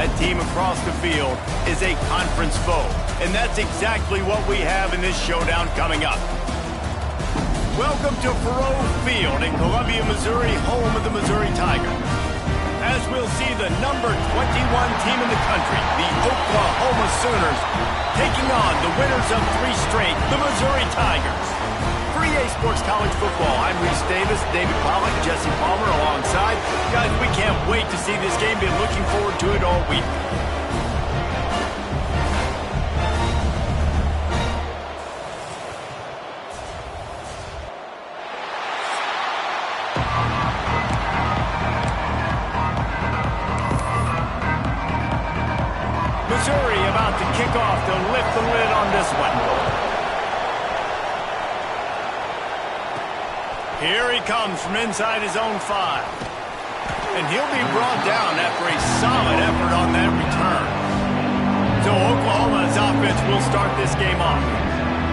that team across the field is a conference foe. And that's exactly what we have in this showdown coming up. Welcome to Faurot Field in Columbia, Missouri, home of the Missouri Tigers. As we'll see the number 21 team in the country, the Oklahoma Sooners, taking on the winners of 3 straight, the Missouri Tigers. For EA Sports College Football, I'm Reese Davis, David Pollack, Jesse Palmer alongside. Guys, we can't wait to see this game. Been looking forward to it all week. Missouri about to kick off to lift the lid on this one. Here he comes from inside his own 5. And he'll be brought down after a solid effort on that return. So Oklahoma's offense will start this game off.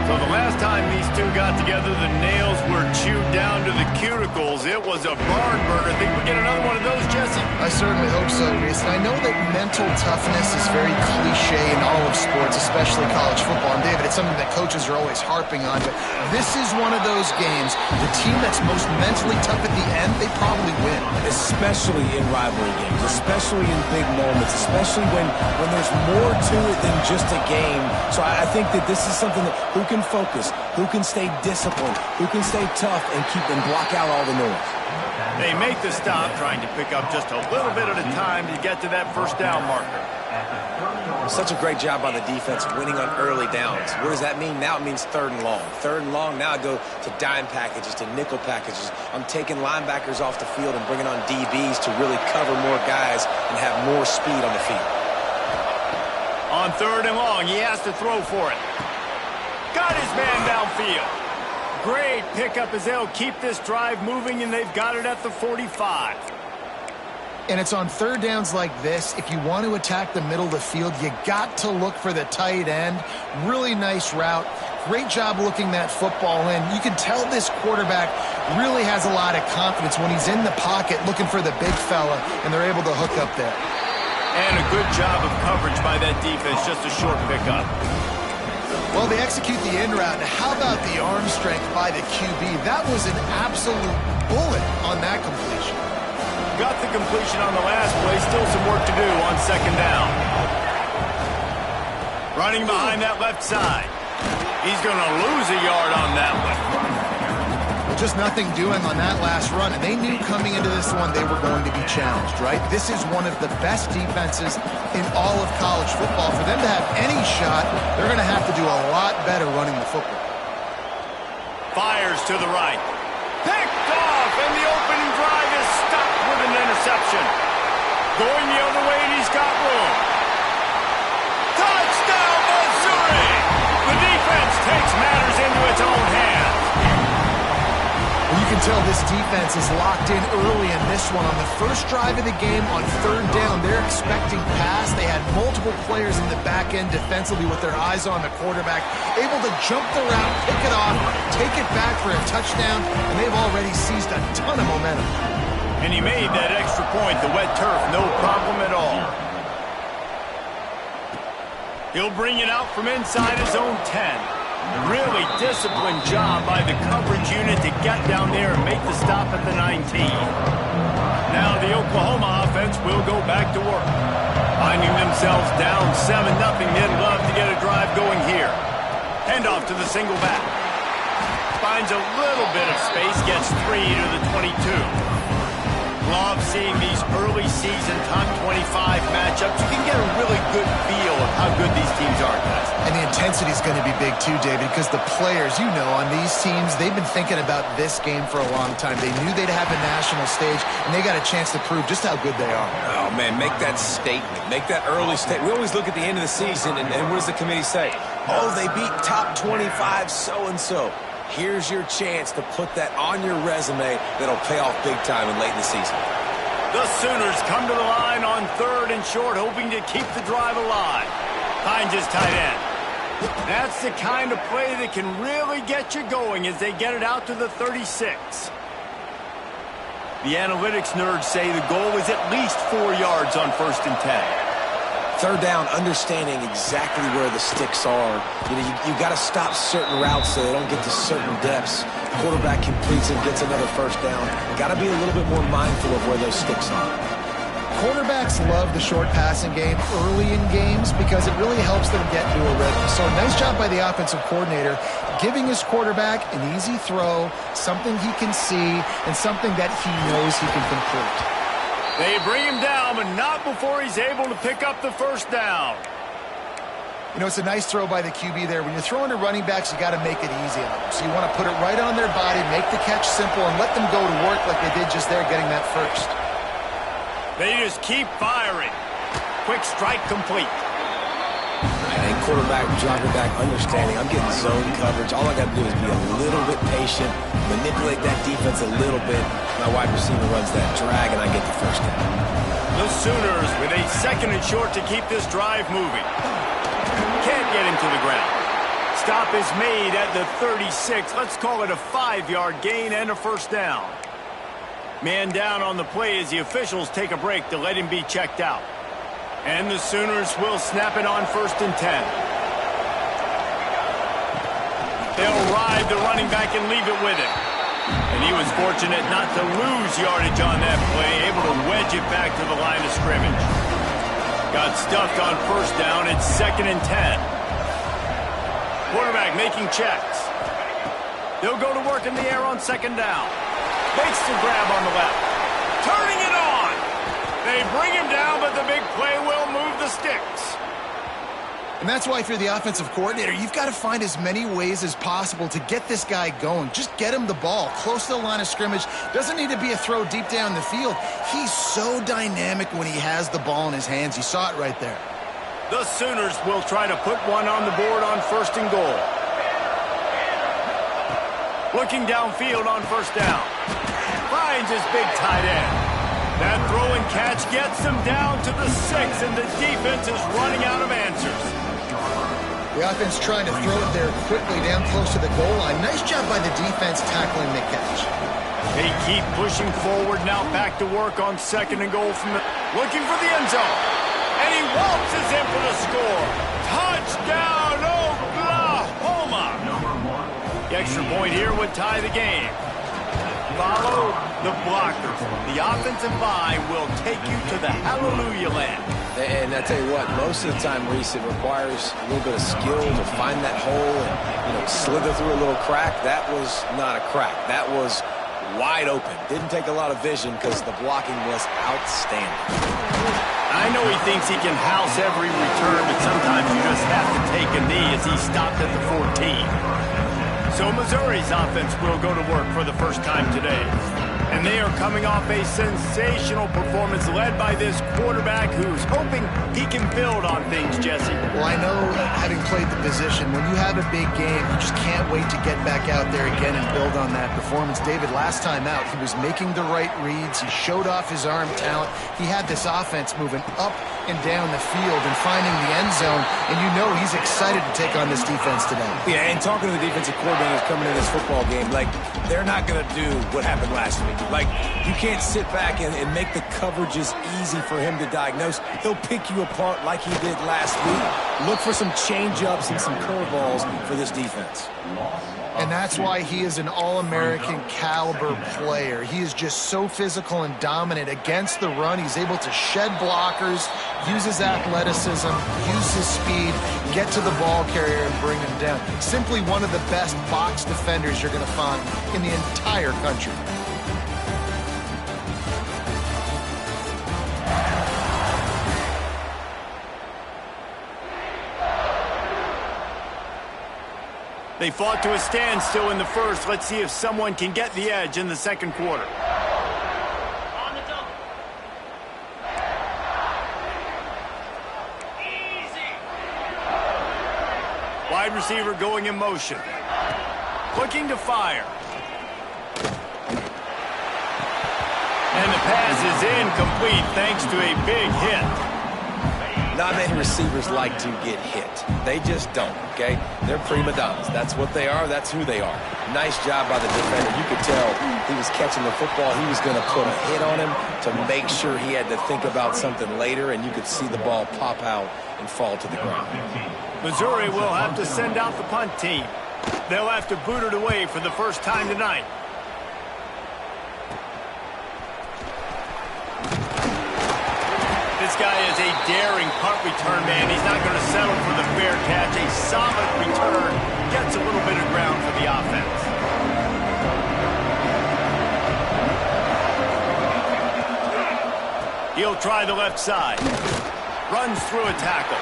So the last time these two got together, the nails were chewed down to the cuticles. It was a barn burner. Think we get another one of those, Jesse? I certainly hope so, Reese. And I know that mental toughness is very cliche in all of sports, especially college football. And David, it's something that coaches are always harping on. But this is one of those games, the team that's most mentally tough at the end, they probably win. Especially in rivalry games, especially in big moments, especially when there's more to it than just a game. So I think that this is something that who can focus, who can stay disciplined, who can stay tough and keep and block out all the noise. They make the stop, trying to pick up just a little bit at a time to get to that first down marker. Such a great job by the defense winning on early downs. What does that mean? Now it means 3rd and long. 3rd and long, now I go to dime packages, to nickel packages. I'm taking linebackers off the field and bringing on DBs to really cover more guys and have more speed on the field. On 3rd and long, he has to throw for it. Got his man downfield. Great pickup as they'll keep this drive moving, and they've got it at the 45. And it's on 3rd downs like this. If you want to attack the middle of the field, you got to look for the tight end. Really nice route. Great job looking that football in. You can tell this quarterback really has a lot of confidence when he's in the pocket looking for the big fella, and they're able to hook up there. And a good job of coverage by that defense. Just a short pickup. Well, they execute the in route. Now, how about the arm strength by the QB? That was an absolute bullet on that completion. Got the completion on the last play. Still some work to do on 2nd down. Running behind that left side. He's going to lose a yard on that one. Just nothing doing on that last run, and they knew coming into this one they were going to be challenged, right? This is one of the best defenses in all of college football. For them to have any shot, they're going to have to do a lot better running the football. Fires to the right. Picked off, and the opening drive is stopped with an interception. Going the other way, and he's got room. Touchdown, Missouri! The defense takes matters into its own hands. You can tell this defense is locked in early in this one. On the first drive of the game on 3rd down, they're expecting pass. They had multiple players in the back end defensively with their eyes on the quarterback, able to jump the route, pick it off, take it back for a touchdown, and they've already seized a ton of momentum. And he made that extra point, the wet turf, no problem at all. He'll bring it out from inside his own 10. Really disciplined job by the coverage unit to get down there and make the stop at the 19. Now the Oklahoma offense will go back to work. Finding themselves down 7-0, they'd love to get a drive going here. Handoff to the single back. Finds a little bit of space, gets 3 to the 22. Love seeing these early season top 25 matchups. You can get a really good feel of how good these teams are, guys. And the intensity is going to be big too, David, because the players, you know, on these teams, they've been thinking about this game for a long time. They knew they'd have a national stage, and they got a chance to prove just how good they are. Oh, man, make that statement. Make that early statement. We always look at the end of the season, and what does the committee say? Oh, they beat top 25 so-and-so. Here's your chance to put that on your resume that'll pay off big time and late in the season. The Sooners come to the line on 3rd and short, hoping to keep the drive alive. Finds his tight end. That's the kind of play that can really get you going as they get it out to the 36. The analytics nerds say the goal is at least 4 yards on 1st and 10. Third down, understanding exactly where the sticks are. You got to stop certain routes so they don't get to certain depths. Quarterback completes and gets another first down. Got to be a little bit more mindful of where those sticks are. Quarterbacks love the short passing game early in games because it really helps them get into a rhythm. So nice job by the offensive coordinator giving his quarterback an easy throw, something he can see, and something that he knows he can complete. They bring him down, but not before he's able to pick up the first down. You know, it's a nice throw by the QB there. When you're throwing to running backs, you got to make it easy on them. So you want to put it right on their body, make the catch simple, and let them go to work like they did just there getting that first. They just keep firing. Quick strike complete. And quarterback dropping back, understanding. I'm getting zone coverage. All I got to do is be a little bit patient, manipulate that defense a little bit. My wide receiver runs that drag, and I get the first down. The Sooners with a second and short to keep this drive moving. Can't get him to the ground. Stop is made at the 36. Let's call it a 5-yard gain and a first down. Man down on the play as the officials take a break to let him be checked out. And the Sooners will snap it on 1st and 10. They'll ride the running back and leave it with him. And he was fortunate not to lose yardage on that play, able to wedge it back to the line of scrimmage. Got stuffed on first down. It's 2nd and 10. Quarterback making checks. They'll go to work in the air on 2nd down. Makes the grab on the left. Turning it on. They bring him down, but the big play will move the sticks. And that's why if you're the offensive coordinator, you've got to find as many ways as possible to get this guy going. Just get him the ball close to the line of scrimmage. Doesn't need to be a throw deep down the field. He's so dynamic when he has the ball in his hands. You saw it right there. The Sooners will try to put one on the board on 1st and goal. Looking downfield on 1st down. Finds his big tight end. That throw and catch gets him down to the 6, and the defense is running out of answers. The offense trying to throw it there quickly down close to the goal line. Nice job by the defense tackling the catch. They keep pushing forward, now back to work on 2nd and goal from the... Looking for the end zone. And he waltzes in for the score. Touchdown, Oklahoma! The extra point here would tie the game. Follow the blockers. The offensive line will take you to the hallelujah land. And I tell you what, most of the time, Reese, it requires a little bit of skill to find that hole and, slither through a little crack. That was not a crack. That was wide open. Didn't take a lot of vision because the blocking was outstanding. I know he thinks he can house every return, but sometimes you just have to take a knee as he stopped at the 14. So Missouri's offense will go to work for the first time today. And they are coming off a sensational performance led by this quarterback who's hoping he can build on things, Jesse. Well, I know, having played the position, when you have a big game, you just can't wait to get back out there again and build on that performance. David, last time out, he was making the right reads. He showed off his arm talent. He had this offense moving up and down the field and finding the end zone, and you know he's excited to take on this defense today. Yeah, and talking to the defensive coordinators coming in this football game, they're not going to do what happened last week. You can't sit back and make the coverages easy for him to diagnose. He'll pick you apart like he did last week. Look for some change-ups and some curveballs for this defense. And that's why he is an All-American caliber player. He is just so physical and dominant against the run. He's able to shed blockers, use his athleticism, use his speed, get to the ball carrier and bring him down. Simply one of the best box defenders you're going to find in the entire country. They fought to a standstill in the first. Let's see if someone can get the edge in the second quarter. On the double. Easy. Wide receiver going in motion. Looking to fire. And the pass is incomplete thanks to a big hit. Not many receivers like to get hit. They just don't, okay? They're prima donnas. That's what they are. That's who they are. Nice job by the defender. You could tell he was catching the football. He was going to put a hit on him to make sure he had to think about something later, and you could see the ball pop out and fall to the ground. Missouri will have to send out the punt team. They'll have to boot it away for the first time tonight. This guy is a daring punt return man. He's not going to settle for the fair catch. A solid return gets a little bit of ground for the offense. He'll try the left side. Runs through a tackle.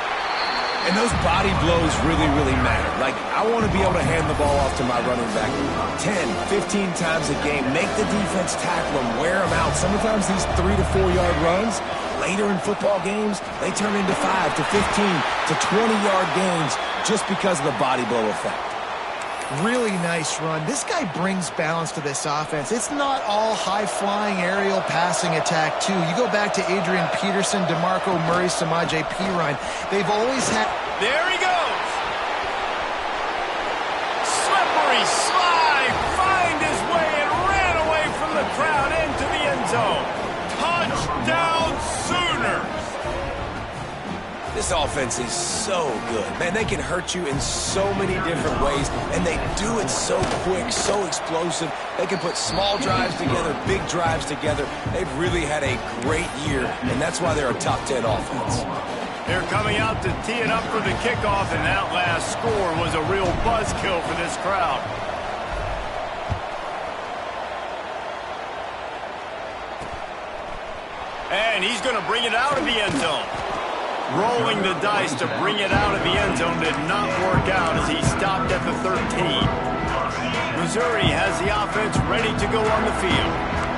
And those body blows really, really matter. Like, I want to be able to hand the ball off to my running back 10, 15 times a game. Make the defense tackle him, wear him out. Sometimes these 3 to 4 yard runs, later in football games, they turn into 5 to 15 to 20-yard gains just because of the body blow effect. Really nice run. This guy brings balance to this offense. It's not all high-flying aerial passing attack, too. You go back to Adrian Peterson, DeMarco Murray, Samaje Perine. They've always had... There he goes! Slippery slide! Find his way and ran away from the crowd into the end zone. Touchdown Sooners! This offense is so good. Man, they can hurt you in so many different ways, and they do it so quick, so explosive. They can put small drives together, big drives together. They've really had a great year, and that's why they're a top 10 offense. They're coming out to tee it up for the kickoff, and that last score was a real buzzkill for this crowd. And he's going to bring it out of the end zone. Rolling the dice to bring it out of the end zone did not work out as he stopped at the 13. Missouri has the offense ready to go on the field.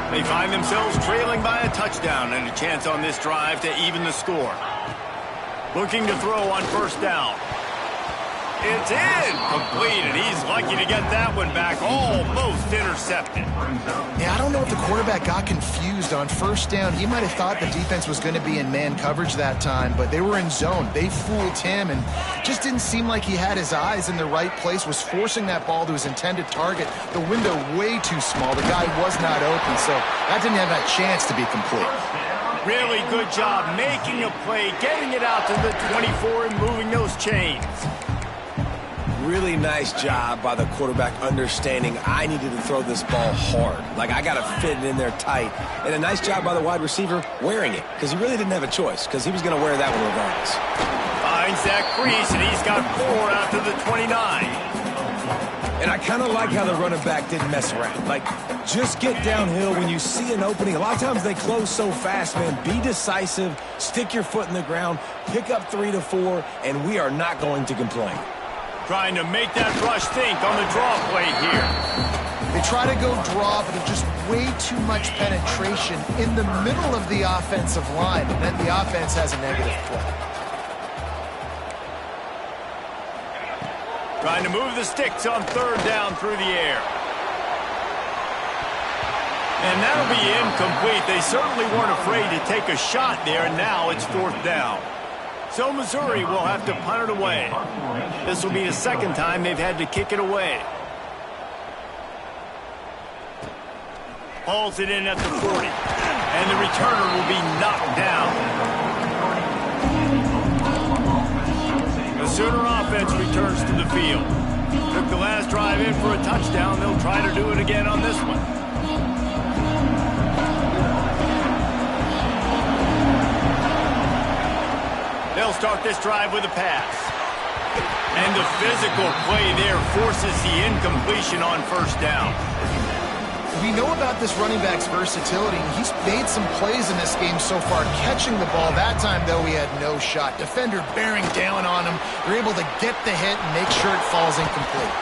They find themselves trailing by a touchdown and a chance on this drive to even the score. Looking to throw on first down. It's incomplete, and he's lucky to get that one back, almost intercepted. Yeah, I don't know if the quarterback got confused on first down. He might have thought the defense was going to be in man coverage that time, but they were in zone. They fooled him, and just didn't seem like he had his eyes in the right place, was forcing that ball to his intended target. The window way too small. The guy was not open, so that didn't have that chance to be complete. Really good job making a play, getting it out to the 24 and moving those chains. Really nice job by the quarterback understanding I needed to throw this ball hard. Like, I got to fit it in there tight. And a nice job by the wide receiver wearing it, because he really didn't have a choice, because he was going to wear that one regardless. Finds that crease, and he's got 4 out to the 29. And I kind of like how the running back didn't mess around. Like, just get downhill when you see an opening. A lot of times they close so fast, man. Be decisive, stick your foot in the ground, pick up 3 to 4, and we are not going to complain. Trying to make that rush think on the draw play here. They try to go draw, but there's just way too much penetration in the middle of the offensive line, and then the offense has a negative play. Trying to move the sticks on third down through the air. And that'll be incomplete. They certainly weren't afraid to take a shot there, and now it's fourth down. So Missouri will have to punt it away. This will be the second time they've had to kick it away. Hauls it in at the 40. And the returner will be knocked down. The Sooner offense returns to the field. Took the last drive in for a touchdown. They'll try to do it again on this one. They'll start this drive with a pass. And the physical play there forces the incompletion on first down. We know about this running back's versatility. He's made some plays in this game so far, catching the ball. That time, though, he had no shot. Defender bearing down on him. They're able to get the hit and make sure it falls incomplete.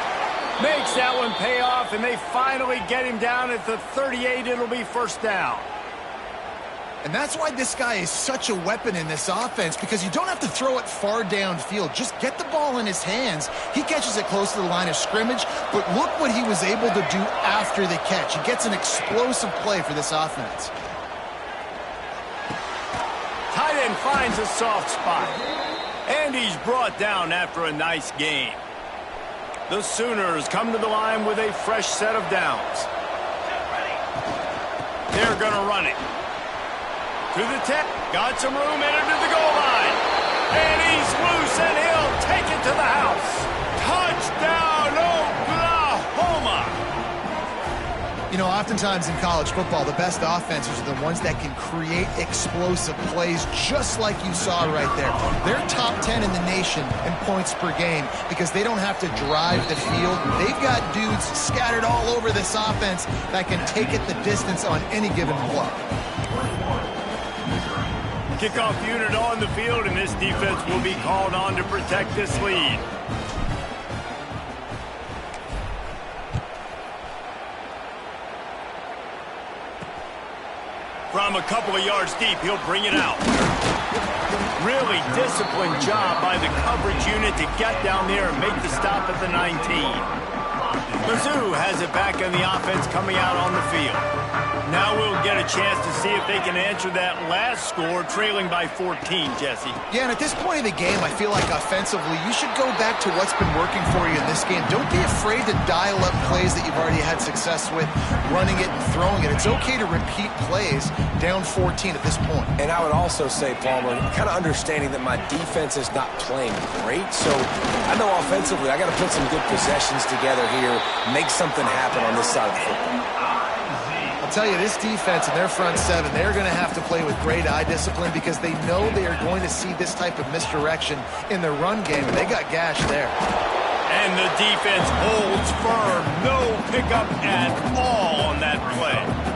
Makes that one pay off, and they finally get him down at the 38. It'll be first down. And that's why this guy is such a weapon in this offense, because you don't have to throw it far downfield. Just get the ball in his hands. He catches it close to the line of scrimmage, but look what he was able to do after the catch. He gets an explosive play for this offense. Tight in, finds a soft spot. And he's brought down after a nice game. The Sooners come to the line with a fresh set of downs. They're going to run it. To the 10. Got some room, entered to the goal line. And he's loose, and he'll take it to the house. Touchdown, Oklahoma! You know, oftentimes in college football, the best offenses are the ones that can create explosive plays, just like you saw right there. They're top 10 in the nation in points per game because they don't have to drive the field. They've got dudes scattered all over this offense that can take it the distance on any given play. Kickoff unit on the field, and this defense will be called on to protect this lead. From a couple of yards deep, he'll bring it out. Really disciplined job by the coverage unit to get down there and make the stop at the 19. Mizzou has it back in the offense coming out on the field. Now we'll get a chance to see if they can answer that last score, trailing by 14, Jesse. Yeah, and at this point in the game, I feel like offensively, you should go back to what's been working for you in this game. Don't be afraid to dial up plays that you've already had success with, running it and throwing it. It's okay to repeat plays down 14 at this point. And I would also say, Palmer, kind of understanding that my defense is not playing great, so I know offensively I got to put some good possessions together here, make something happen on this side of the football. I'll tell you, this defense and their front seven, they're going to have to play with great eye discipline because they know they are going to see this type of misdirection in their run game, and they got gash there. And the defense holds firm. No pickup at all on that play.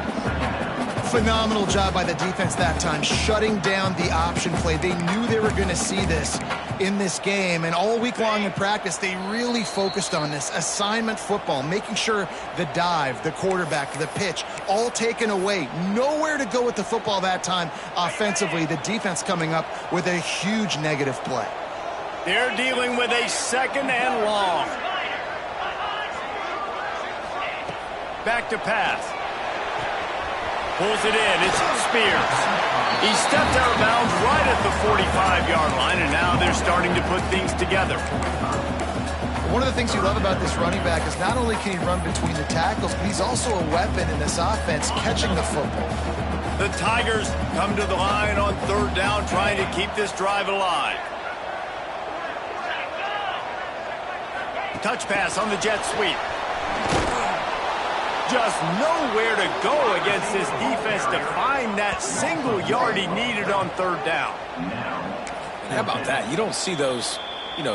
Phenomenal job by the defense that time, shutting down the option play. They knew they were going to see this in this game, and all week long in practice, they really focused on this assignment football, making sure the dive, the quarterback, the pitch, all taken away. Nowhere to go with the football that time offensively. The defense coming up with a huge negative play. They're dealing with a second and long. Back to pass. Pulls it in. It's Spears. He stepped out of bounds right at the 45-yard line, and now they're starting to put things together. One of the things you love about this running back is not only can he run between the tackles, but he's also a weapon in this offense, catching the football. The Tigers come to the line on third down, trying to keep this drive alive. Touch pass on the jet sweep. Just nowhere to go against this defense to find that single yard he needed on third down. And how about that? You don't see those,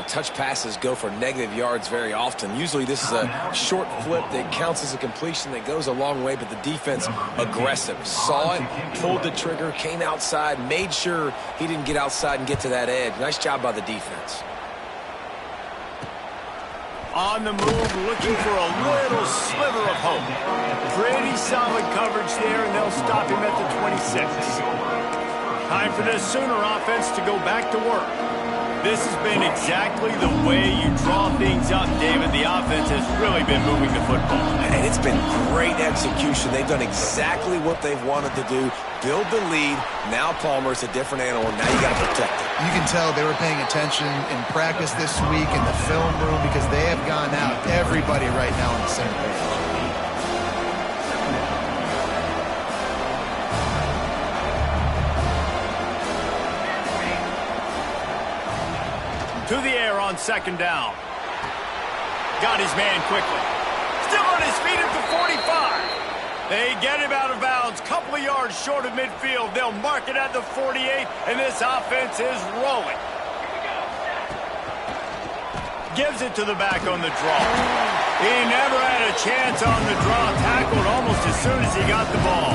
touch passes go for negative yards very often. Usually this is a short flip that counts as a completion that goes a long way, but the defense aggressive. Saw it, pulled the trigger, came outside, made sure he didn't get outside and get to that edge. Nice job by the defense. On the move, looking for a little sliver of hope. Pretty solid coverage there, and they'll stop him at the 26. Time for this Sooner offense to go back to work. This has been exactly the way you draw things up, David. The offense has really been moving the football. And it's been great execution. They've done exactly what they've wanted to do. Build the lead. Now Palmer's a different animal. Now you got to protect it. You can tell they were paying attention in practice this week in the film room because they have gone out. Everybody right now on the same page. To the air on second down. Got his man quickly. Still on his feet at the 45. They get him out of bounds. Couple of yards short of midfield. They'll mark it at the 48, and this offense is rolling. Gives it to the back on the draw. He never had a chance on the draw. Tackled almost as soon as he got the ball.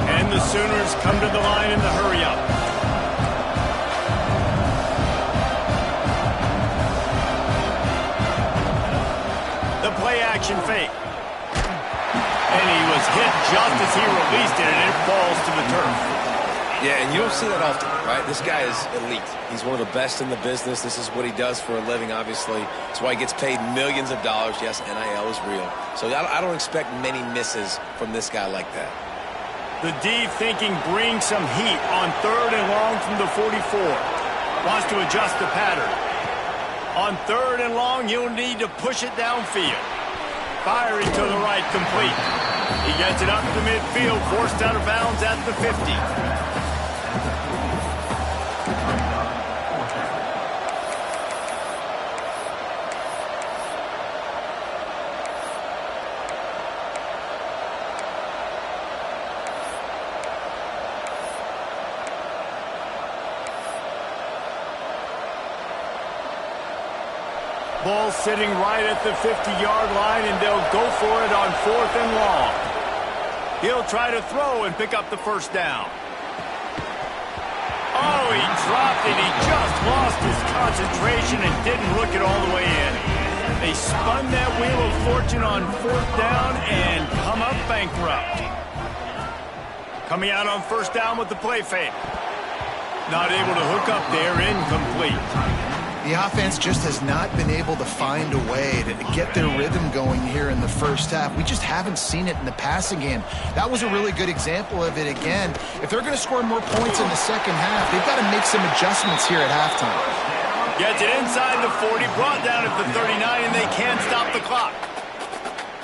And the Sooners come to the line in the hurry-up. Play-action fake. And he was hit just as he released it, and it falls to the turf. Yeah, and you don't see that often, right? This guy is elite. He's one of the best in the business. This is what he does for a living, obviously. That's why he gets paid millions of dollars. Yes, NIL is real. So I don't expect many misses from this guy like that. The D thinking bring some heat on 3rd and long from the 44. Wants to adjust the pattern. On 3rd and long, you'll need to push it downfield. Firing to the right, complete. He gets it up to midfield, forced out of bounds at the 50. Ball sitting right at the 50-yard line, and they'll go for it on 4th and long. He'll try to throw and pick up the first down. Oh, he dropped it. He just lost his concentration and didn't look it all the way in. They spun that wheel of fortune on 4th down and come up bankrupt. Coming out on 1st down with the play fake. Not able to hook up there, incomplete. The offense just has not been able to find a way to get their rhythm going here in the first half. We just haven't seen it in the passing game. That was a really good example of it again. If they're going to score more points in the second half, they've got to make some adjustments here at halftime. Gets it inside the 40, brought down at the 39, and they can't stop the clock.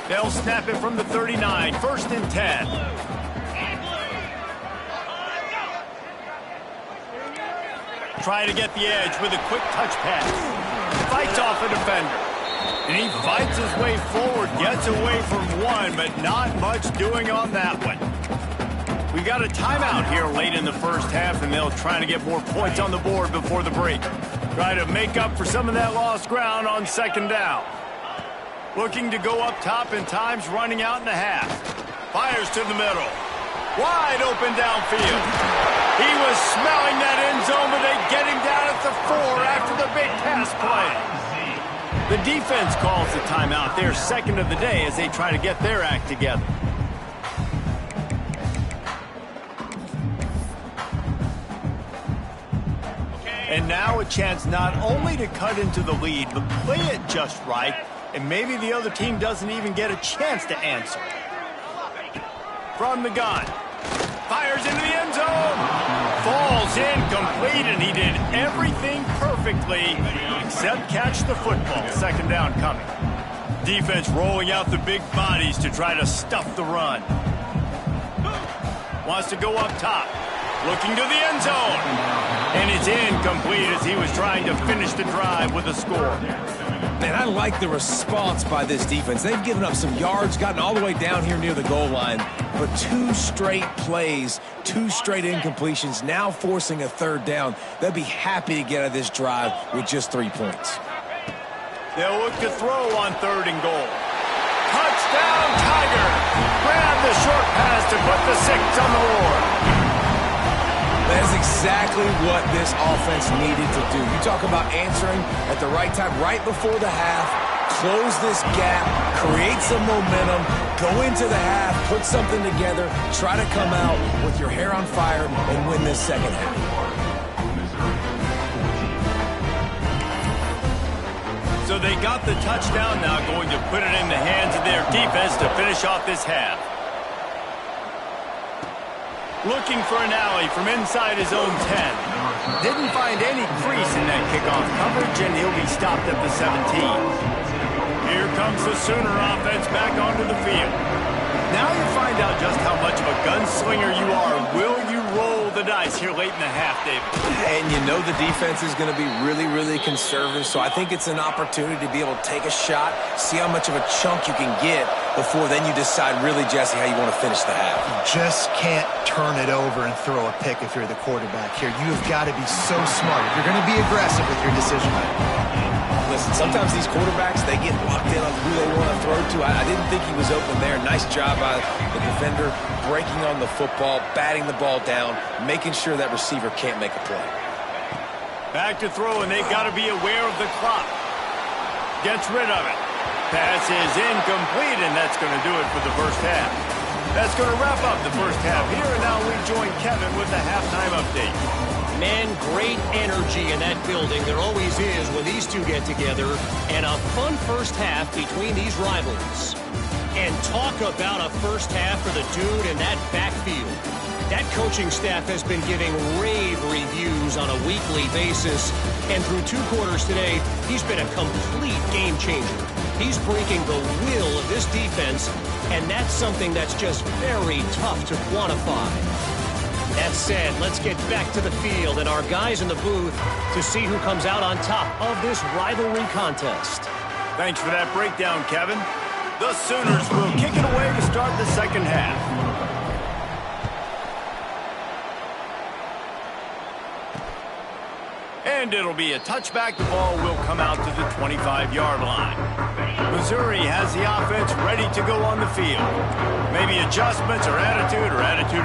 They'll snap it from the 39, 1st and 10. Trying to get the edge with a quick touch pass. Fights off a defender. And he fights his way forward, gets away from one, but not much doing on that one. We got a timeout here late in the first half, and they'll try to get more points on the board before the break. Try to make up for some of that lost ground on 2nd down. Looking to go up top, and time's running out in the half. Fires to the middle. Wide open downfield. He was smelling that end zone, but they get him down at the 4 after the big pass play. The defense calls the timeout, their 2nd of the day, as they try to get their act together. And now a chance not only to cut into the lead, but play it just right, and maybe the other team doesn't even get a chance to answer. From the gun. Fires into the end zone. Falls incomplete, and he did everything perfectly except catch the football. 2nd down coming. Defense rolling out the big bodies to try to stuff the run. Wants to go up top. Looking to the end zone. And it's incomplete as he was trying to finish the drive with a score. Man, I like the response by this defense. They've given up some yards, gotten all the way down here near the goal line, but 2 straight plays, 2 straight incompletions, now forcing a 3rd down. They'll be happy to get out of this drive with just 3 points. They'll look to throw on 3rd and goal. Touchdown, Tiger! Grab the short pass to put the 6 on the board. That's exactly what this offense needed to do. You talk about answering at the right time, right before the half, close this gap, create some momentum, go into the half, put something together, try to come out with your hair on fire and win this second half. So they got the touchdown, now going to put it in the hands of their defense to finish off this half. Looking for an alley from inside his own 10. Didn't find any crease in that kickoff coverage, and he'll be stopped at the 17. Here comes the Sooner offense back onto the field. Now you find out just how much of a gunslinger you are. Will you roll the dice here late in the half, David? And you know the defense is going to be really, really conservative, so I think it's an opportunity to be able to take a shot, see how much of a chunk you can get before then you decide really, Jesse, how you want to finish the half. You just can't turn it over and throw a pick if you're the quarterback here. You have got to be so smart. If you're going to be aggressive with your decision making. Listen, sometimes these quarterbacks, they get locked in on who they want to throw to. I didn't think he was open there. Nice job by the defender, breaking on the football, batting the ball down, making sure that receiver can't make a play. Back to throw, and they've got to be aware of the clock. Gets rid of it. Pass is incomplete, and that's going to do it for the first half. That's going to wrap up the first half here, and now we join Kevin with the halftime update. Man, great energy in that building. There always is when these two get together, and a fun first half between these rivals. And talk about a first half for the dude in that backfield. That coaching staff has been giving rave reviews on a weekly basis. And through 2 quarters today, he's been a complete game changer. He's breaking the will of this defense, and that's something that's just very tough to quantify. That said, let's get back to the field and our guys in the booth to see who comes out on top of this rivalry contest. Thanks for that breakdown, Kevin. The Sooners will kick it away to start the second half. And it'll be a touchback. The ball will come out to the 25-yard line. Missouri has the offense ready to go on the field. Maybe adjustments or attitude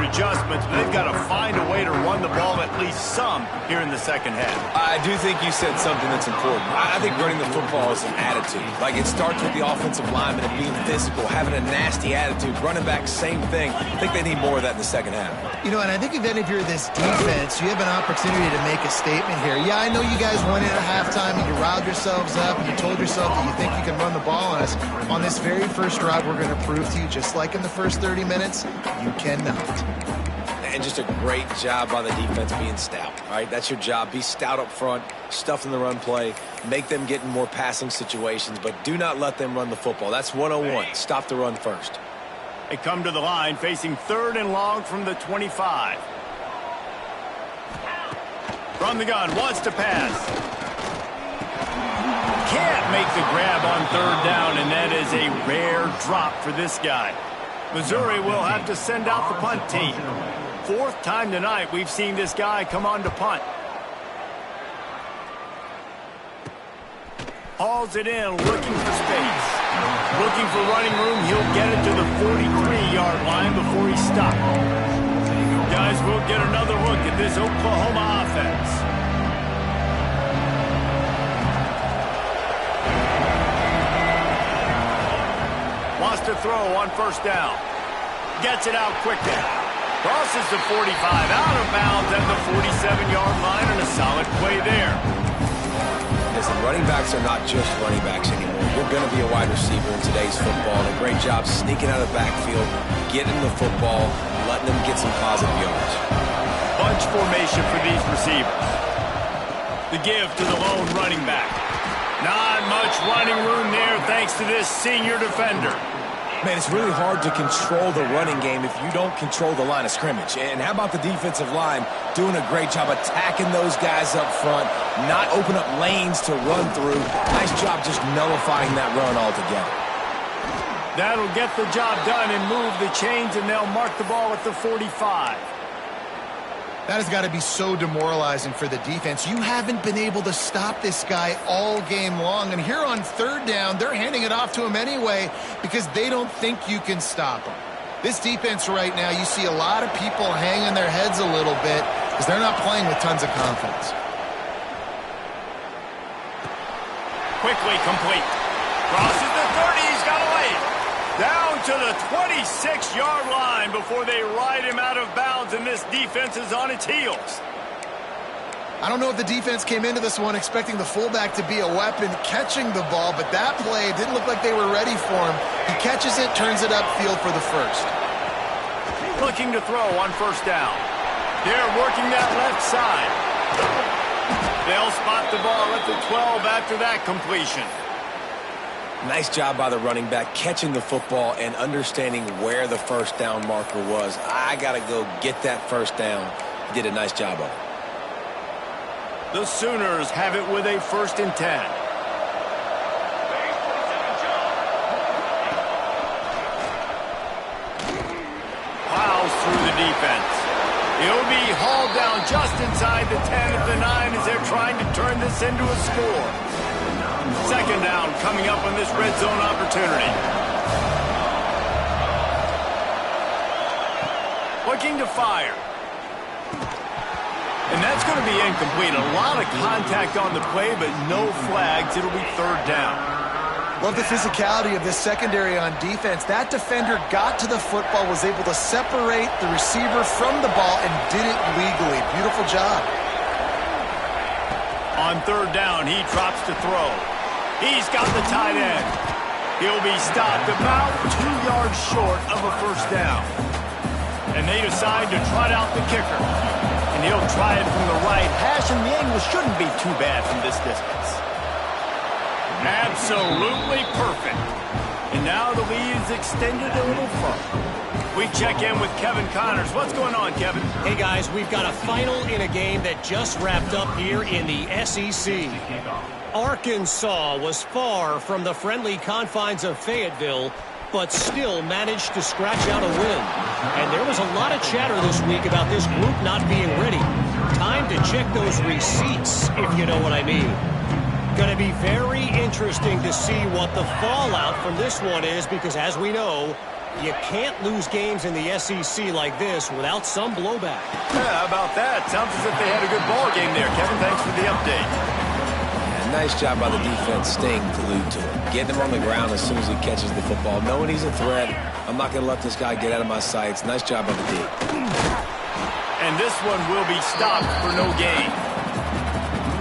adjustments, but they've got to find a way to run the ball at least some here in the second half. I do think you said something that's important. I think running the football is an attitude. Like, it starts with the offensive lineman and being physical, having a nasty attitude. Running back, same thing. I think they need more of that in the second half. You know, and I think even if you're this defense, you have an opportunity to make a statement here. Yeah, I know you guys went in at halftime and you riled yourselves up and you told yourself that you think you can run the ball on us. On this very first drive, we're going to prove to you, just like in the first 30 minutes, you cannot. And just a great job by the defense being stout. All right, that's your job. Be stout up front, stuff in the run play, make them get in more passing situations, but do not let them run the football. That's 101. Stop the run first. They come to the line facing 3rd and long from the 25. From the gun, wants to pass. Can't make the grab on 3rd down, and that is a rare drop for this guy. Missouri will have to send out the punt team. 4th time tonight we've seen this guy come on to punt. Hauls it in, looking for space. Looking for running room, he'll get it to the 43-yard line before he stopped. Guys, we'll get another look at this Oklahoma offense. Wants to throw on 1st down. Gets it out quickly. Crosses the 45, out of bounds at the 47-yard line, and a solid play there. Listen, running backs are not just running backs anymore. You're going to be a wide receiver in today's football, and a great job sneaking out of the backfield, getting the football, letting them get some positive yards. Bunch formation for these receivers. The give to the lone running back. Not much running room there thanks to this senior defender. Man, it's really hard to control the running game if you don't control the line of scrimmage. And how about the defensive line doing a great job attacking those guys up front, not open up lanes to run through. Nice job just nullifying that run altogether. That'll get the job done and move the chains, and they'll mark the ball at the 45. That has got to be so demoralizing for the defense. You haven't been able to stop this guy all game long. And here on 3rd down, they're handing it off to him anyway because they don't think you can stop him. This defense right now, you see a lot of people hanging their heads a little bit because they're not playing with tons of confidence. Quickly complete. Crosses the 30. He's got away. Down to the 26-yard line before they ride him out of bounds, and this defense is on its heels. I don't know if the defense came into this one expecting the fullback to be a weapon catching the ball, but that play didn't look like they were ready for him. He catches it, turns it upfield for the first. Looking to throw on 1st down. They're working that left side. They'll spot the ball at the 12 after that completion. Nice job by the running back, catching the football and understanding where the 1st down marker was. I got to go get that 1st down. He did a nice job of it. The Sooners have it with a 1st and 10. Plows through the defense. He'll be hauled down just inside the 10 at the 9 as they're trying to turn this into a score. 2nd down coming up on this red zone opportunity. Looking to fire. And that's going to be incomplete. A lot of contact on the play, but no flags. It'll be 3rd down. Love the physicality of this secondary on defense. That defender got to the football, was able to separate the receiver from the ball, and did it legally. Beautiful job. On 3rd down, he drops to throw. He's got the tight end. He'll be stopped about 2 yards short of a first down. And they decide to trot out the kicker. And he'll try it from the right hash, and the angle shouldn't be too bad from this distance. Absolutely perfect. And now the lead is extended a little further. We check in with Kevin Connors. What's going on, Kevin? Hey, guys, we've got a final in a game that just wrapped up here in the SEC. Arkansas was far from the friendly confines of Fayetteville, but still managed to scratch out a win. And there was a lot of chatter this week about this group not being ready. Time to check those receipts, if you know what I mean. Going to be very interesting to see what the fallout from this one is, because as we know, you can't lose games in the SEC like this without some blowback. Yeah, how about that? Sounds as if they had a good ball game there, Kevin. Thanks for the update. Yeah, nice job by the defense staying glued to him. Getting him on the ground as soon as he catches the football. Knowing he's a threat, I'm not going to let this guy get out of my sights. Nice job by the D. And this one will be stopped for no gain.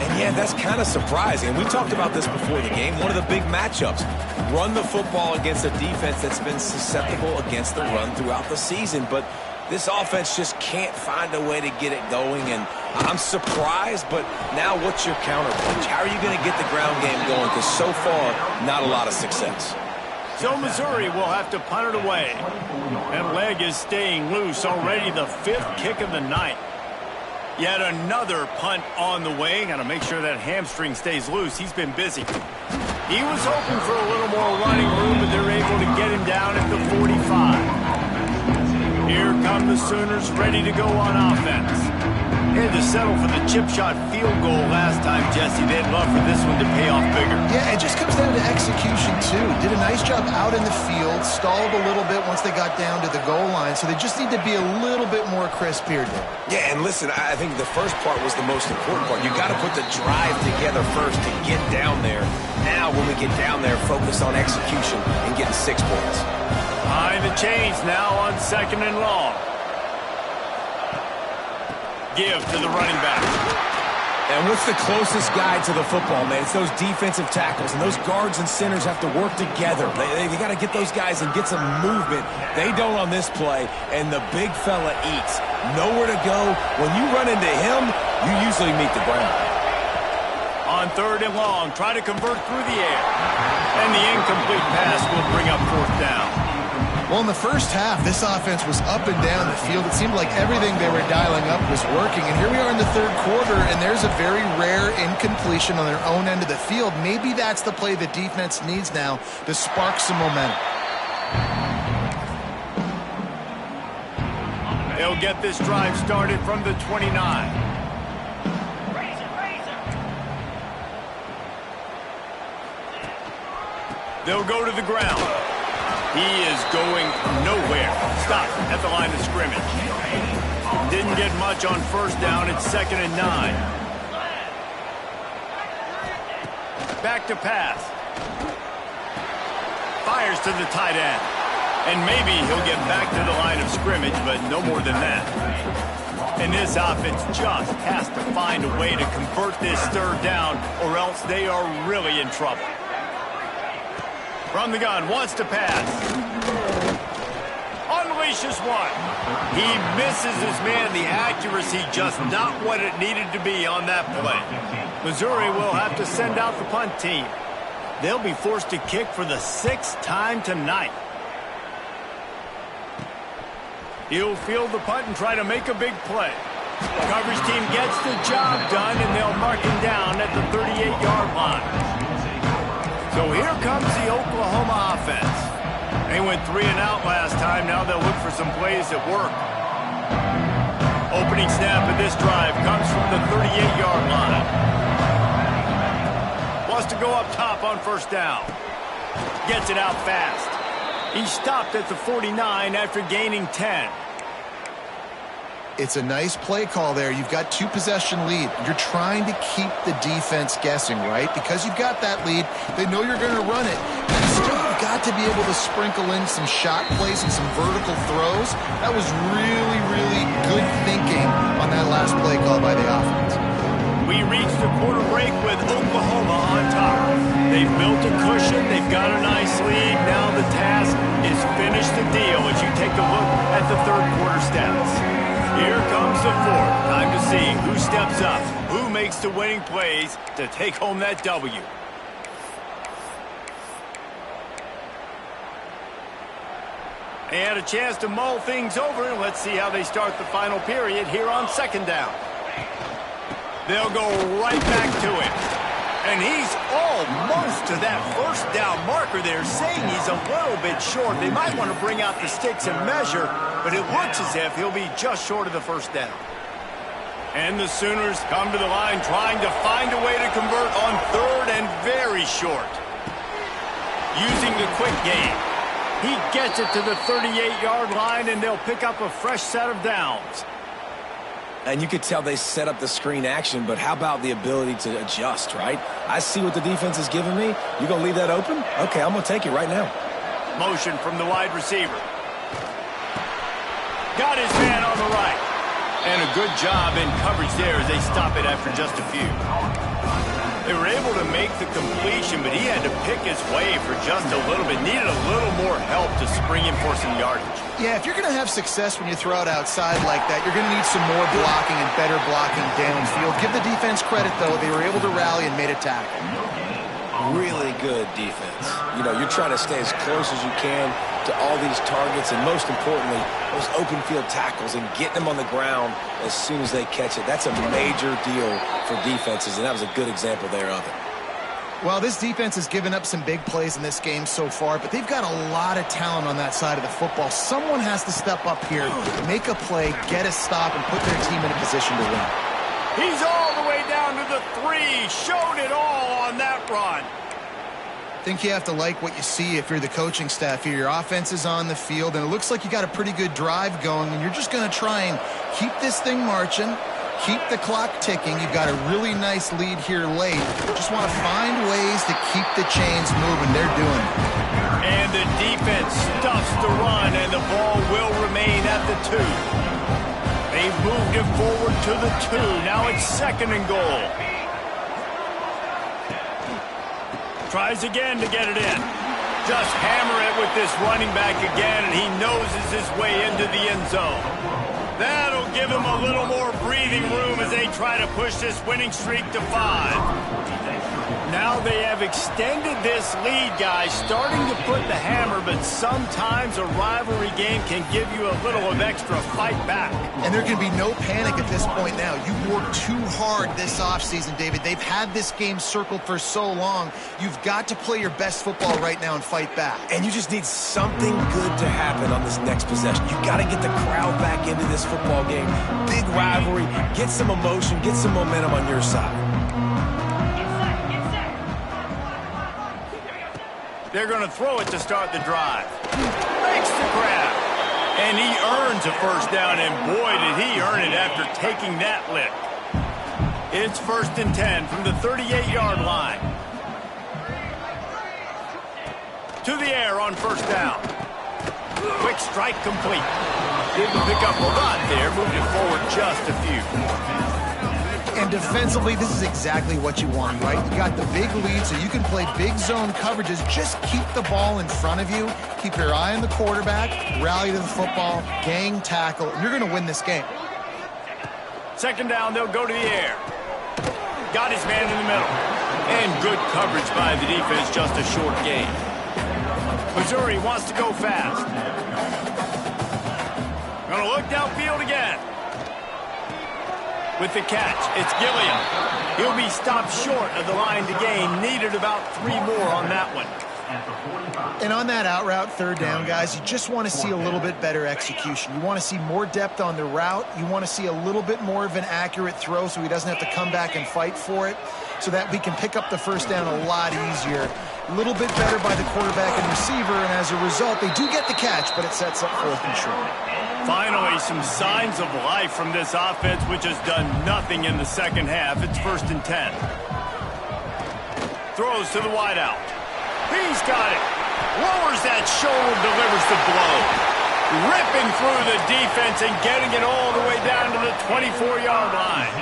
And yeah, that's kind of surprising. We talked about this before the game. One of the big matchups. Run the football against a defense that's been susceptible against the run throughout the season. But this offense just can't find a way to get it going. And I'm surprised, but now what's your counterpunch? How are you going to get the ground game going? Because so far, not a lot of success. So Missouri will have to punt it away. That leg is staying loose. Already the 5th kick of the night. Yet another punt on the way. Got to make sure that hamstring stays loose. He's been busy. He was hoping for a little more running room, but they're able to get him down at the 45. Here come the Sooners ready to go on offense. They had to settle for the chip shot field goal last time, Jesse. They'd love for this one to pay off bigger. Yeah, it just comes down to execution, too. Did a nice job out in the field, stalled a little bit once they got down to the goal line, so they just need to be a little bit more crisp here today. Yeah, and listen, I think the first part was the most important part. You got to put the drive together first to get down there. Now, when we get down there, focus on execution and getting 6 points. Behind the chains now on 2nd and long. Give to the running back. And what's the closest guy to the football, man? It's those defensive tackles, and those guards and centers have to work together. They got to get those guys and get some movement. They don't on this play, and the big fella eats. Nowhere to go. When you run into him, you usually meet the ground. On 3rd and long, try to convert through the air. And the incomplete pass will bring up 4th down. Well, in the first half, this offense was up and down the field. It seemed like everything they were dialing up was working. And here we are in the 3rd quarter, and there's a very rare incompletion on their own end of the field. Maybe that's the play the defense needs now to spark some momentum. They'll get this drive started from the 29. They'll go to the ground. He is going nowhere. Stop at the line of scrimmage. Didn't get much on 1st down. It's 2nd and 9. Back to pass. Fires to the tight end. And maybe he'll get back to the line of scrimmage, but no more than that. And this offense just has to find a way to convert this 3rd down, or else they are really in trouble. From the gun, wants to pass. Unleashes one. He misses his man. The accuracy just not what it needed to be on that play. Missouri will have to send out the punt team. They'll be forced to kick for the 6th time tonight. He'll field the punt and try to make a big play. The coverage team gets the job done, and they'll mark him down at the 38-yard line. So here comes the Oklahoma offense. They went 3 and out last time. Now they'll look for some plays that work. Opening snap of this drive comes from the 38-yard line. Wants to go up top on 1st down. Gets it out fast. He stopped at the 49 after gaining 10. It's a nice play call there. You've got 2-possession lead. You're trying to keep the defense guessing, right? Because you've got that lead, they know you're going to run it. You still have got to be able to sprinkle in some shot plays and some vertical throws. That was really, really good thinking on that last play call by the offense. We reached the quarter break with Oklahoma on top. They've built a cushion. They've got a nice lead. Now the task is finish the deal as you take a look at the third quarter stats. Here comes the fourth. Time to see who steps up, who makes the winning plays to take home that W. They had a chance to mull things over, and let's see how they start the final period here on second down. They'll go right back to him. And he's almost to that first down marker there, saying he's a little bit short. They might want to bring out the sticks and measure, but it looks as if he'll be just short of the first down. And the Sooners come to the line trying to find a way to convert on third and very short. Using the quick game. He gets it to the 38-yard line, and they'll pick up a fresh set of downs. And you could tell they set up the screen action, but how about the ability to adjust, right? I see what the defense is giving me. You going to leave that open? Okay, I'm going to take it right now. Motion from the wide receiver. Got his man on the right. And a good job in coverage there as they stop it after just a few. They were able to make the completion, but he had to pick his way for just a little bit. Needed a little more help to spring in for some yardage. Yeah, if you're going to have success when you throw it outside like that, you're going to need some more blocking and better blocking downfield. Give the defense credit, though. They were able to rally and made a tackle. Really good defense. You know, you're trying to stay as close as you can to all these targets, and most importantly, those open field tackles and getting them on the ground as soon as they catch it. That's a major deal for defenses, and that was a good example there of it. Well, this defense has given up some big plays in this game so far, but they've got a lot of talent on that side of the football. Someone has to step up here, make a play, get a stop, and put their team in a position to win. He's all the way down to the 3. Showed it all on that run. I think you have to like what you see if you're the coaching staff here. Your offense is on the field, and it looks like you got a pretty good drive going, and you're just going to try and keep this thing marching, keep the clock ticking. You've got a really nice lead here late. Just want to find ways to keep the chains moving. They're doing it. And the defense stuffs the run, and the ball will remain at the 2. They've moved it forward to the 2. Now it's second and goal. Tries again to get it in. Just hammer it with this running back again, and he noses his way into the end zone. That'll give him a little more breathing room as they try to push this winning streak to 5. Now they have extended this lead, guys, starting to put the hammer, but sometimes a rivalry game can give you a little of extra fight back. And there can be no panic at this point now. You've worked too hard this offseason, David. They've had this game circled for so long. You've got to play your best football right now and fight back. And you just need something good to happen on this next possession. You got to get the crowd back into this football game. Big rivalry. Get some emotion. Get some momentum on your side. They're going to throw it to start the drive. Makes the grab. And he earns a first down, and boy, did he earn it after taking that lick. It's 1st and 10 from the 38-yard line. To the air on first down. Quick strike complete. Didn't pick up a lot there, moved it forward just a few. And defensively, this is exactly what you want, right? You got the big lead, so you can play big zone coverages. Just keep the ball in front of you. Keep your eye on the quarterback. Rally to the football. Gang tackle. And you're going to win this game. Second down, they'll go to the air. Got his man in the middle. And good coverage by the defense, just a short gain. Missouri wants to go fast. Going to look downfield again. With the catch, it's Gilliam. He'll be stopped short of the line to gain. Needed about 3 more on that one. And on that out route, third down, guys, you just want to see a little bit better execution. You want to see more depth on the route. You want to see a little bit more of an accurate throw so he doesn't have to come back and fight for it, so that we can pick up the first down a lot easier. A little bit better by the quarterback and receiver, and as a result, they do get the catch, but it sets up 4th and short. Finally, some signs of life from this offense, which has done nothing in the second half. It's 1st and 10. Throws to the wideout. He's got it. Lowers that shoulder, delivers the blow. Ripping through the defense and getting it all the way down to the 24-yard line.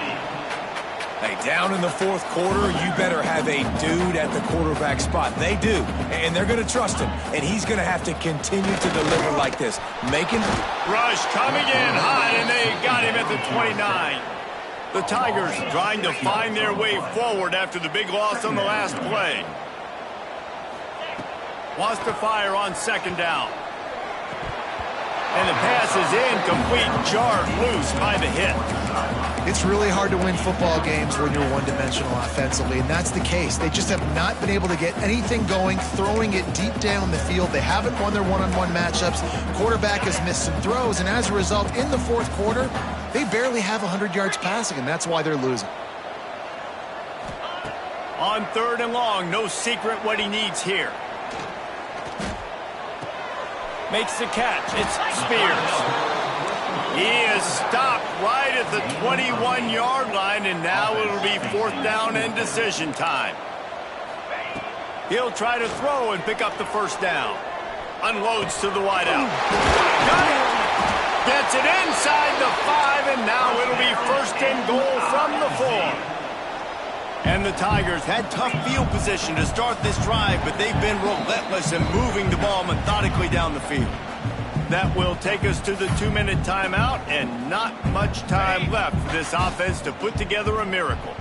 Hey, Down in the fourth quarter, you better have a dude at the quarterback spot. They do, and they're going to trust him. And he's going to have to continue to deliver like this. Making rush coming in hot, and they got him at the 29. The Tigers trying to find their way forward after the big loss on the last play. Wants to fire on second down. And the pass is incomplete, jarred loose by the hit. It's really hard to win football games when you're one-dimensional offensively, and that's the case. They just have not been able to get anything going, throwing it deep down the field. They haven't won their one-on-one matchups. Quarterback has missed some throws, and as a result, in the fourth quarter, they barely have 100 yards passing, and that's why they're losing. On third and long, no secret what he needs here. Makes the catch. It's Spears. He is stopped right at the 21-yard line, and now it'll be fourth down and decision time. He'll try to throw and pick up the first down. Unloads to the wideout. Got it! Gets it inside the 5, and now it'll be first and goal from the 4. And the Tigers had tough field position to start this drive, but they've been relentless in moving the ball methodically down the field. That will take us to the 2-minute timeout, and not much time left for this offense to put together a miracle.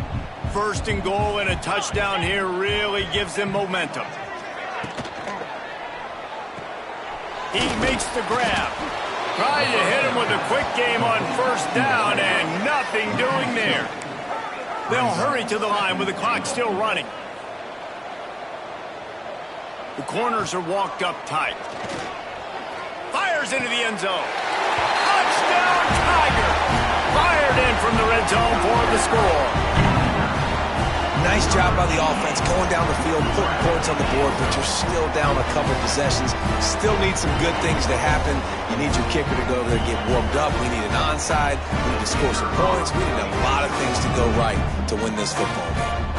First and goal and a touchdown here really gives them momentum. He makes the grab. Trying to hit him with a quick game on first down, and nothing doing there. They'll hurry to the line with the clock still running. The corners are walked up tight. Fires into the end zone. Touchdown, Tiger! Fired in from the red zone for the score. nice job by the offense going down the field, putting points on the board, but you're still down a couple possessions. Still need some good things to happen. You need your kicker to go over there and get warmed up. We need an onside. We need to score some points. We need a lot of things to go right to win this football game.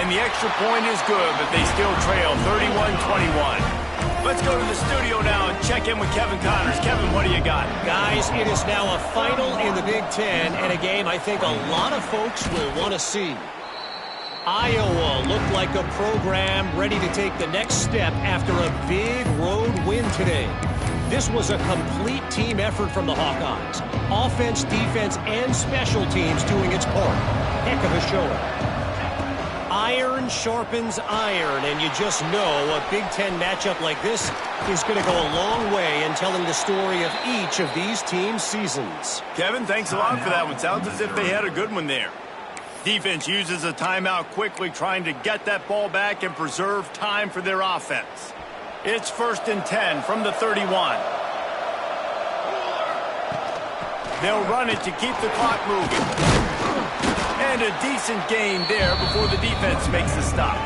And the extra point is good, but they still trail 31-21. Let's go to the studio now and check in with Kevin Connors. Kevin, what do you got? Guys, it is now a final in the Big Ten, and a game I think a lot of folks will want to see. Iowa looked like a program ready to take the next step after a big road win today. This was a complete team effort from the Hawkeyes. Offense, defense, and special teams doing its part. Heck of a showing. Iron sharpens iron, and you just know a Big Ten matchup like this is going to go a long way in telling the story of each of these teams' seasons. Kevin, thanks a lot for that one. Sounds as if they had a good one there. Defense uses a timeout quickly, trying to get that ball back and preserve time for their offense. It's 1st and 10 from the 31. They'll run it to keep the clock moving. And a decent gain there before the defense makes the stop.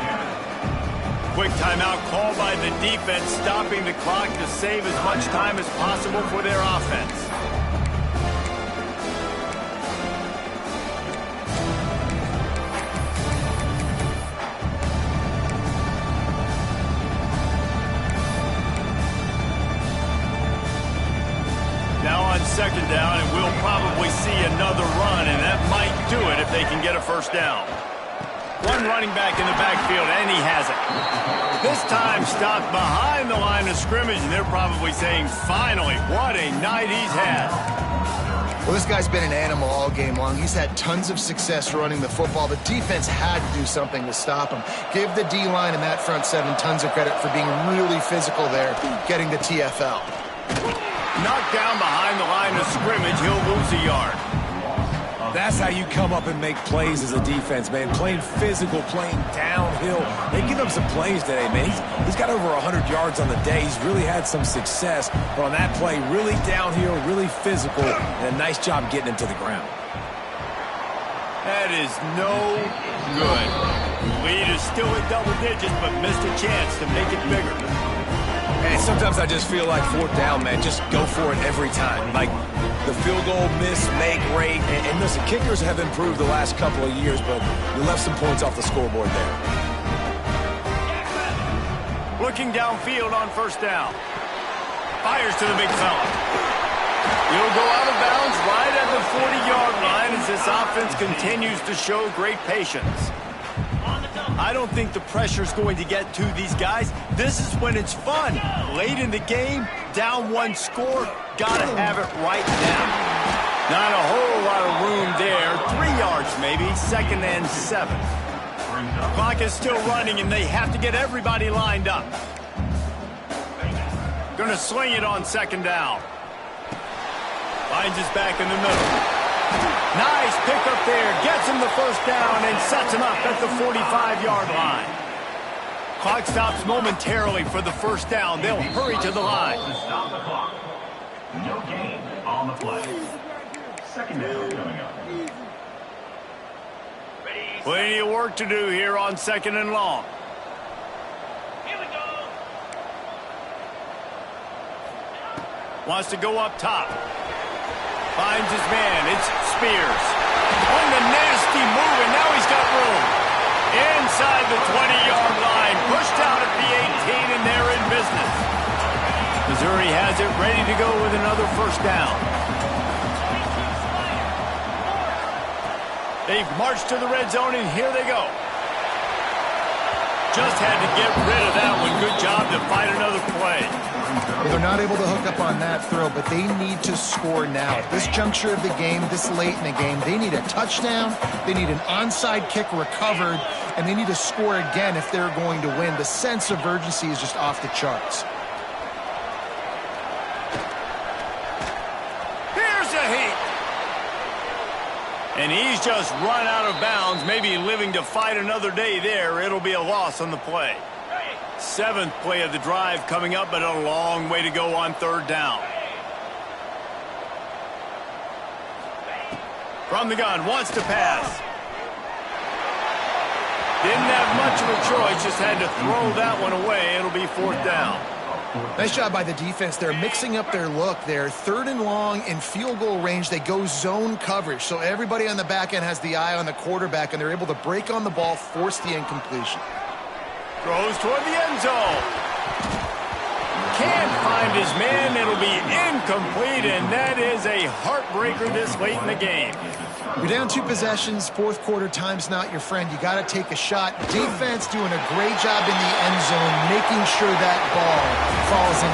Quick timeout call by the defense, stopping the clock to save as much time as possible for their offense. Now on second down, and we'll probably see another run, and that might do it if they can get a first down. One running back in the backfield, and he has it. This time stopped behind the line of scrimmage, and they're probably saying, finally, what a night he's had. Well, this guy's been an animal all game long. He's had tons of success running the football. The defense had to do something to stop him. Give the D-line and that front seven tons of credit for being really physical there, getting the TFL. Knocked down behind the line of scrimmage, he'll lose a yard. That's how you come up and make plays as a defense, man. Playing physical, playing downhill. They give him some plays today, man. He's got over 100 yards on the day. He's really had some success. But on that play, really downhill, really physical, and a nice job getting him to the ground. That is no good. Lead is still at double digits, but missed a chance to make it bigger. And sometimes I just feel like fourth down, man. Just go for it every time. Like the field goal miss, make rate. And listen, kickers have improved the last couple of years, but you left some points off the scoreboard there. Looking downfield on first down. Fires to the big fella. He'll go out of bounds right at the 40-yard line as this offense continues to show great patience. I don't think the pressure's going to get to these guys. This is when it's fun. Late in the game, down one score, gotta have it right now. Not a whole lot of room there. 3 yards maybe, 2nd and 7. Clock is still running, and they have to get everybody lined up. Gonna sling it on 2nd down. Finds his back in the middle. Nice pickup there. Gets him the 1st down and sets him up at the 45-yard line. Clock stops momentarily for the 1st down. They'll hurry to the line. Stop the clock. No gain on the play. 2nd down coming up. Plenty of work to do here on 2nd and long. Here we go. Wants to go up top. Finds his man. It's Spears. On the nasty move, and now he's got room. Inside the 20-yard line. Pushed out at the 18, and they're in business. Missouri has it ready to go with another 1st down. They've marched to the red zone, and here they go. Just had to get rid of that one. Good job to fight another play. Well, they're not able to hook up on that throw, but they need to score now. At this juncture of the game, this late in the game, they need a touchdown, they need an onside kick recovered, and they need to score again if they're going to win. The sense of urgency is just off the charts. Here's a hit. And he's just run out of bounds, maybe living to fight another day there. It'll be a loss on the play. 7th play of the drive coming up, but a long way to go on 3rd down. From the gun, wants to pass. Didn't have much of a choice, just had to throw that one away. It'll be 4th down. Nice job by the defense. They're mixing up their look there. 3rd and long in field goal range. They go zone coverage. So everybody on the back end has the eye on the quarterback, and they're able to break on the ball, force the incompletion. Throws toward the end zone. Can't find his man. It'll be incomplete, and that is a heartbreaker this late in the game. You're down 2 possessions. 4th quarter, time's not your friend. You got to take a shot. Defense doing a great job in the end zone, making sure that ball falls in.